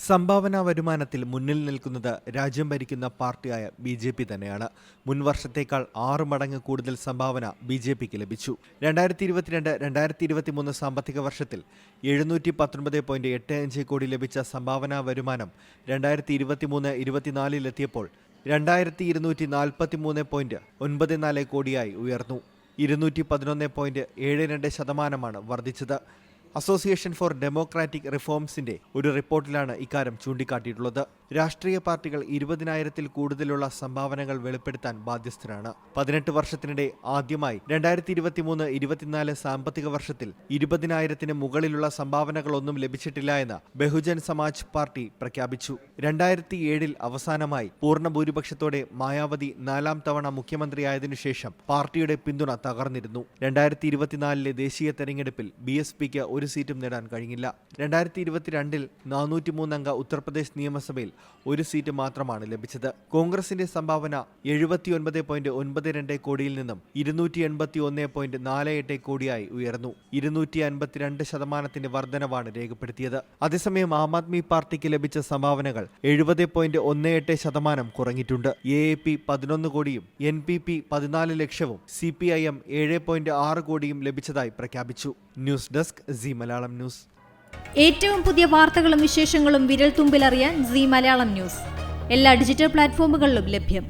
സംഭാവനാ വരുമാനത്തിൽ മുന്നിൽ നിൽക്കുന്നത് രാജ്യം ഭരിക്കുന്ന പാർട്ടിയായ BJP തന്നെയാണ്. മുൻ വർഷത്തേക്കാൾ 6 മടങ്ങ് കൂടുതൽ സംഭാവന BJPക്ക് ലഭിച്ചു. 2022-2023 സാമ്പത്തിക വർഷത്തിൽ 719.85 കോടി ലഭിച്ച സംഭാവനാ വരുമാനം 2023-24 എത്തിയപ്പോൾ 2243.94 കോടിയായി ഉയർന്നു. 211.72% വർദ്ധിച്ചത്. അസോസിയേഷൻ ഫോർ ഡെമോക്രാറ്റിക് റിഫോംസിന്റെ ഒരു റിപ്പോർട്ടിലാണ് ഇക്കാര്യം ചൂണ്ടിക്കാട്ടിയിട്ടുള്ളത്. രാഷ്ട്രീയ പാർട്ടികൾ 20,000-ൽ കൂടുതലുള്ള സംഭാവനകൾ വെളിപ്പെടുത്താൻ ബാധ്യസ്ഥരാണ്. 18 വർഷത്തിനിടെ ആദ്യമായി 2023-24 സാമ്പത്തിക വർഷത്തിൽ 20,000-ന് മുകളിലുള്ള സംഭാവനകളൊന്നും ലഭിച്ചിട്ടില്ല എന്ന് ബഹുജൻ സമാജ് പാർട്ടി പ്രഖ്യാപിച്ചു. 2007-ൽ അവസാനമായി പൂർണ്ണ ഭൂരിപക്ഷത്തോടെ മായാവതി 4ാം തവണ മുഖ്യമന്ത്രിയായതിനു ശേഷം പാർട്ടിയുടെ പിന്തുണ തകർന്നിരുന്നു. 2024-ലെ ദേശീയ തെരഞ്ഞെടുപ്പിൽ BSPക്ക് ഒരു സീറ്റും നേടാൻ കഴിഞ്ഞില്ല. 2022-ൽ 403 അംഗ ഉത്തർപ്രദേശ് നിയമസഭയിൽ ഒരു സീറ്റ് മാത്രമാണ് ലഭിച്ചത്. കോൺഗ്രസിന്റെ സംഭാവന 79.92 കോടിയിൽ നിന്നും 281.48 കോടിയായി ഉയർന്നു. 252% വർധനവാണ് രേഖപ്പെടുത്തിയത്. അതേസമയം ആം ആദ്മി പാർട്ടിക്ക് ലഭിച്ച സംഭാവനകൾ 70.18% കുറഞ്ഞിട്ടുണ്ട്. AAP 11 കോടിയും NPP 14 ലക്ഷവും CPIM 7.6 കോടിയും ലഭിച്ചതായി പ്രഖ്യാപിച്ചു. News desk C Malayalam news. ഏറ്റവും പുതിയ വാർത്തകളും വിശേഷങ്ങളും വിരൽ തുമ്പിലറിയാൻ സി മലയാളം ന്യൂസ് എല്ലാ ഡിജിറ്റൽ പ്ലാറ്റ്ഫോമുകളിലും ലഭ്യം.